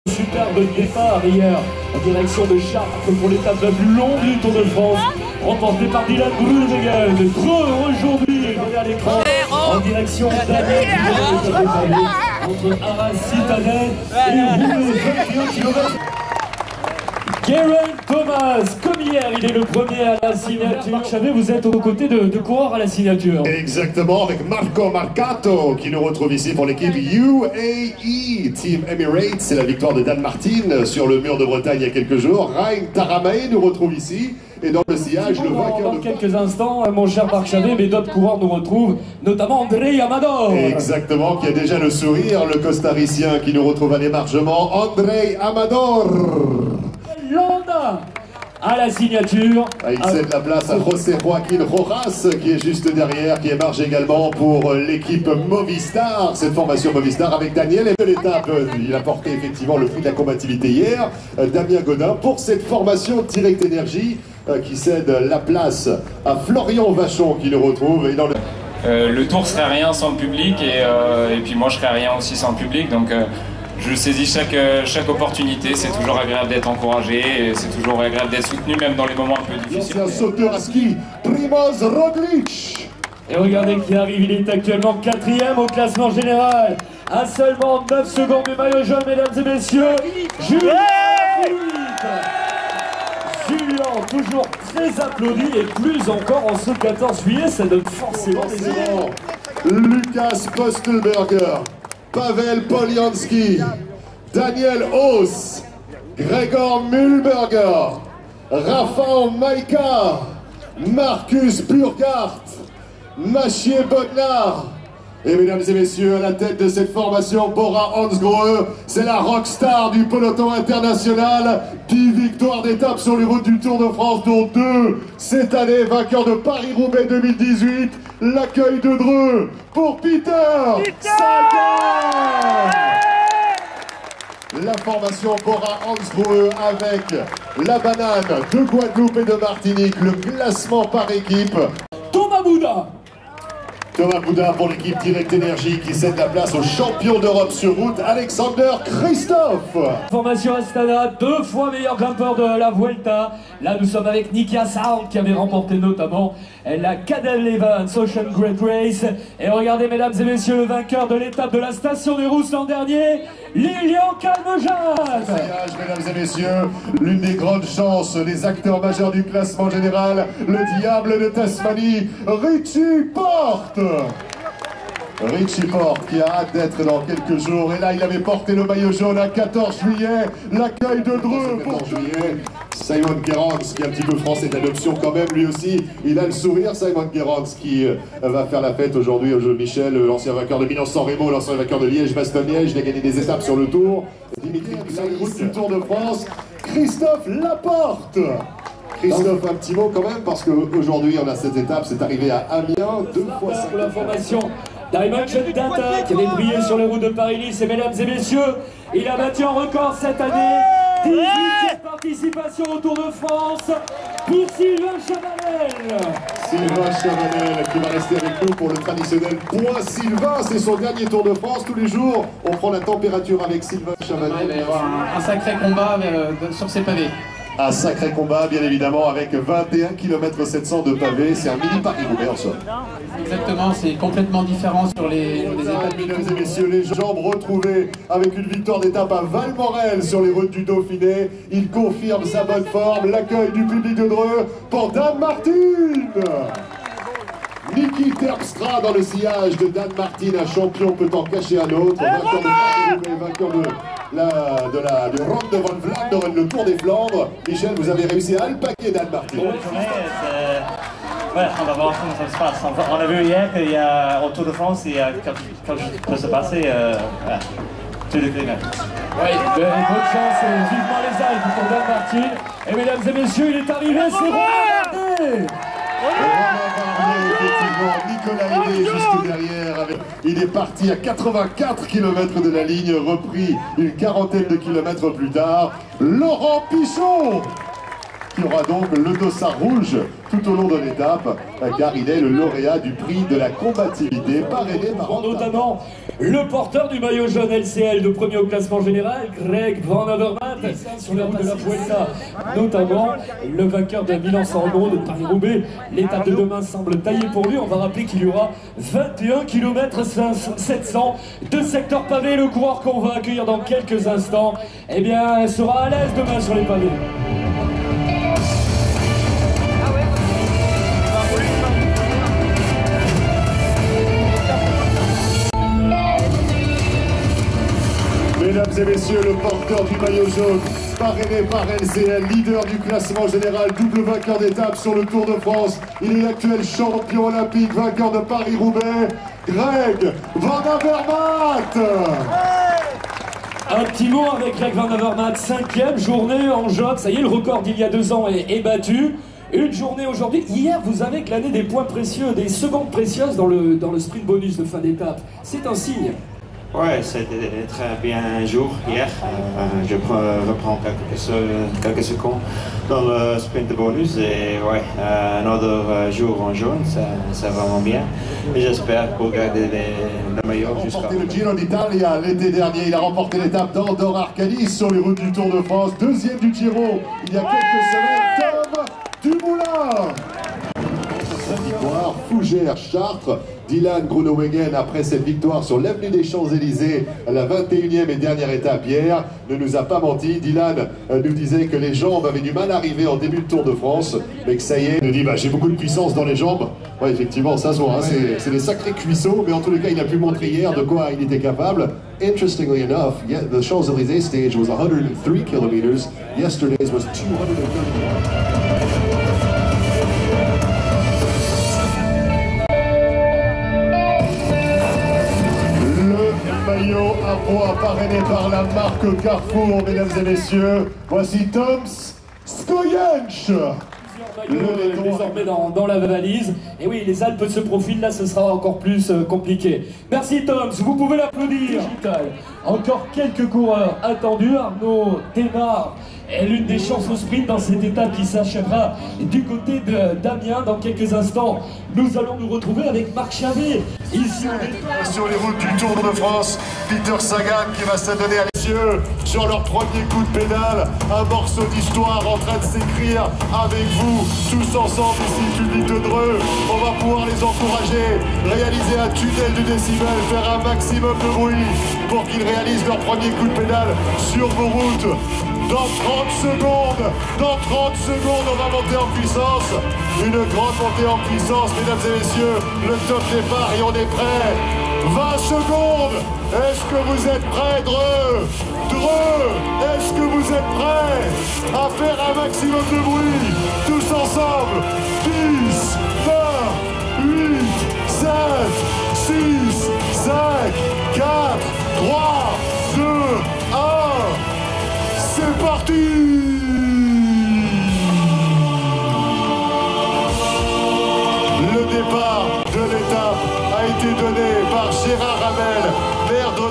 Superbe départ hier en direction de Chartres pour l'étape la plus longue du Tour de France, remportée par Dylan Groenewegen. Aujourd'hui, regardez à l'écran, en direction d'Annette, entre Arras, Citadel et Roubaix, 21 km. Geraint Thomas, comme hier, il est le premier à la signature. Marc Chavet, vous êtes aux côtés de coureurs à la signature. Exactement, avec Marco Marcato qui nous retrouve ici pour l'équipe UAE Team Emirates. C'est la victoire de Dan Martin sur le mur de Bretagne il y a quelques jours. Ryan Taramay nous retrouve ici. Et dans le sillage, le vainqueur dans quelques instants, mon cher Marc Chavet, mais d'autres coureurs nous retrouvent, notamment André Amador. Exactement, qui a déjà le sourire, le costaricien qui nous retrouve à l'émargement, André Amador. Landa à la signature. Il cède la place à José Joaquín Rojas qui est juste derrière, qui émarge également pour l'équipe Movistar, cette formation Movistar avec Daniel. Et de l'étape, il a porté effectivement le prix de la combativité hier, Damien Godin, pour cette formation Direct Énergie qui cède la place à Florian Vachon qui le retrouve. Et dans le tour serait rien sans le public et puis moi je serais rien aussi sans le public, donc je saisis chaque opportunité. C'est toujours agréable d'être encouragé et c'est toujours agréable d'être soutenu même dans les moments un peu difficiles. L'ancien sauteur à ski, Primoz Roglic. Et regardez qui arrive, il est actuellement 4e au classement général, à seulement 9 secondes du maillot jaune, mesdames et messieurs, Julien Julien, toujours très applaudi et plus encore en ce 14 juillet, ça donne forcément des éléments. Lucas Postelberger, Pavel Polianski, Daniel Haus, Gregor Mühlberger, Rafał Majka, Marcus Burkhardt, Maciej Bodnar. Et mesdames et messieurs, à la tête de cette formation, Bora Hansgrohe, c'est la rockstar du peloton international. 10 victoires d'étape sur les routes du Tour de France, dont 2 cette année, vainqueur de Paris-Roubaix 2018. L'accueil de Dreux pour Peter Sagan. La formation Bora Hansgrohe avec la banane de Guadeloupe et de Martinique, le classement par équipe. Thomas Bouda Pour l'équipe Direct Énergie qui cède la place au champion d'Europe sur route, Alexander Christophe. Formation Astana, 2 fois meilleur grimpeur de la Vuelta. Là nous sommes avec Nikia Sound qui avait remporté notamment la Cadel Evans Ocean Great Race. Et regardez mesdames et messieurs, le vainqueur de l'étape de la Station des Rousses l'an dernier, Lilian Calmejane. Mesdames et messieurs, l'une des grandes chances, les acteurs majeurs du classement général, le diable de Tasmanie, Richie Porte. Richie Porte qui a hâte d'être dans quelques jours. Et là, il avait porté le maillot jaune à 14 juillet. L'accueil de Dreux pour juillet. Simon Gerrans, qui est un petit peu français d'adoption quand même, lui aussi, il a le sourire. Simon Gerrans qui va faire la fête aujourd'hui au jeu Michel, l'ancien vainqueur de Milan-San Remo, l'ancien vainqueur de Liège-Bastogne-Liège. Il a gagné des étapes sur le Tour. Dimitri Pissarro du Tour de France. Christophe Laporte. Christophe, un petit mot quand même, parce qu'aujourd'hui on a cette étape, c'est arrivé à Amiens, 2 fois 5. Pour l'information, Dimension Data qui avait brillé sur les routes de Paris-Nice. Et mesdames et messieurs, il a battu un record cette année, 18e participation au Tour de France pour Sylvain Chavanel. Sylvain Chavanel qui va rester avec nous pour le traditionnel point Sylvain. C'est son dernier Tour de France. Tous les jours, on prend la température avec Sylvain Chavanel. Il va y avoir un sacré combat sur ces pavés. Un sacré combat, bien évidemment, avec 21 km 700 de pavés. C'est un mini Paris-Roubaix en somme. Exactement, c'est complètement différent sur les étapes. Mesdames et messieurs, les jambes retrouvées avec une victoire d'étape à Valmorel sur les routes du Dauphiné. Il confirme sa bonne forme. L'accueil du public de Dreux pour Dan Martin. Niki Terpstra dans le sillage de Dan Martin, un champion peut en cacher un autre. Vainqueur de Paris-Roubaix, vainqueur de Ronde de Van Vlaanderen, le Tour des Flandres. Michel, vous avez réussi à alpaguer Dan Martin. Ouais, on va voir comment ça se passe. On a vu hier qu'il y a au Tour de France, il y a quelque chose qui peut se passer. Tout le climat. Oui, bonne chance, vivement les Alpes pour Dan Martin. Et mesdames et messieurs, il est arrivé, c'est Romain Bardet. Effectivement, Nicolas Hédé juste derrière. Il est parti à 84 km de la ligne, repris une quarantaine de kilomètres plus tard. Laurent Pichon qui aura donc le dossard rouge tout au long de l'étape, car il est le lauréat du prix de la combativité, parrainé par notamment le porteur du maillot jaune LCL de premier au classement général, Greg Van Avermaet, sur la route de la Vuelta, notamment le vainqueur de Milan-San Remo, de Paris-Roubaix. L'étape de demain semble taillée pour lui. On va rappeler qu'il y aura 21 km 700 de secteur pavé. Le coureur qu'on va accueillir dans quelques instants, eh bien, sera à l'aise demain sur les pavés. Mesdames et messieurs, le porteur du maillot jaune, parrainé par LCL, leader du classement général, double vainqueur d'étape sur le Tour de France. Il est l'actuel champion olympique, vainqueur de Paris-Roubaix, Greg Van Avermaet. Un petit mot avec Greg Van Avermaet, 5e journée en jaune. Ça y est, le record d'il y a 2 ans est battu. Une journée aujourd'hui. Hier, vous avez glané des points précieux, des secondes précieuses dans le sprint bonus de fin d'étape. C'est un signe. Ouais, c'était très bien un jour hier. Je reprends quelques secondes dans le sprint de bonus et ouais, un autre jour en jaune, ça va vraiment bien. Et j'espère pour garder le meilleur jusqu'à. Il a remporté le Giro d'Italia l'été dernier, il a remporté l'étape d'Andorre-Arcadie sur les routes du Tour de France, deuxième du Giro il y a quelques semaines, Tom Dumoulin. Victoire, Fougères, Chartres, Dylan Groenewegen, après cette victoire sur l'avenue des Champs-Élysées, la 21e et dernière étape hier, ne nous a pas menti. Dylan nous disait que les jambes avaient du mal à arriver en début de Tour de France, mais que ça y est, il nous dit j'ai beaucoup de puissance dans les jambes. Ouais, effectivement, ça se voit, hein, c'est des sacrés cuisseaux, mais en tous les cas, il a pu montrer hier de quoi il était capable. Interestingly enough, the Champs-Élysées stage was 103 kilometers, yesterday's was 230. Maillot à poids parrainé par la marque Carrefour, mesdames et messieurs. Voici Toms Skojench. Désormais dans la valise. Et oui, les Alpes se profilent, là ce sera encore plus compliqué. Merci Toms, vous pouvez l'applaudir. Encore quelques coureurs attendus. Arnaud démarre est l'une des chances au sprint dans cette étape qui s'achèvera du côté d'Amiens. Dans quelques instants, nous allons nous retrouver avec Marc Chavet. Ici, sur les routes du Tour de France, Peter Sagan qui va s'adonner à l'essieu sur leur premier coup de pédale. Un morceau d'histoire en train de s'écrire avec vous, tous ensemble ici, public de Dreux. On va pouvoir les encourager, réaliser un tunnel de décibels, faire un maximum de bruit pour qu'ils réalisent leur premier coup de pédale sur vos routes. Dans 30 secondes, on va monter en puissance. Une grande montée en puissance, mesdames et messieurs. Le top départ et on est prêt. 20 secondes. Est-ce que vous êtes prêts, Dreux? Est-ce que vous êtes prêts à faire un maximum de bruit? Tous ensemble. 10, 9, 8, 7, 6, 5, 4, 3, 2, 1. C'est parti! Le départ de l'étape a été donné par Gérard Hamel, maire de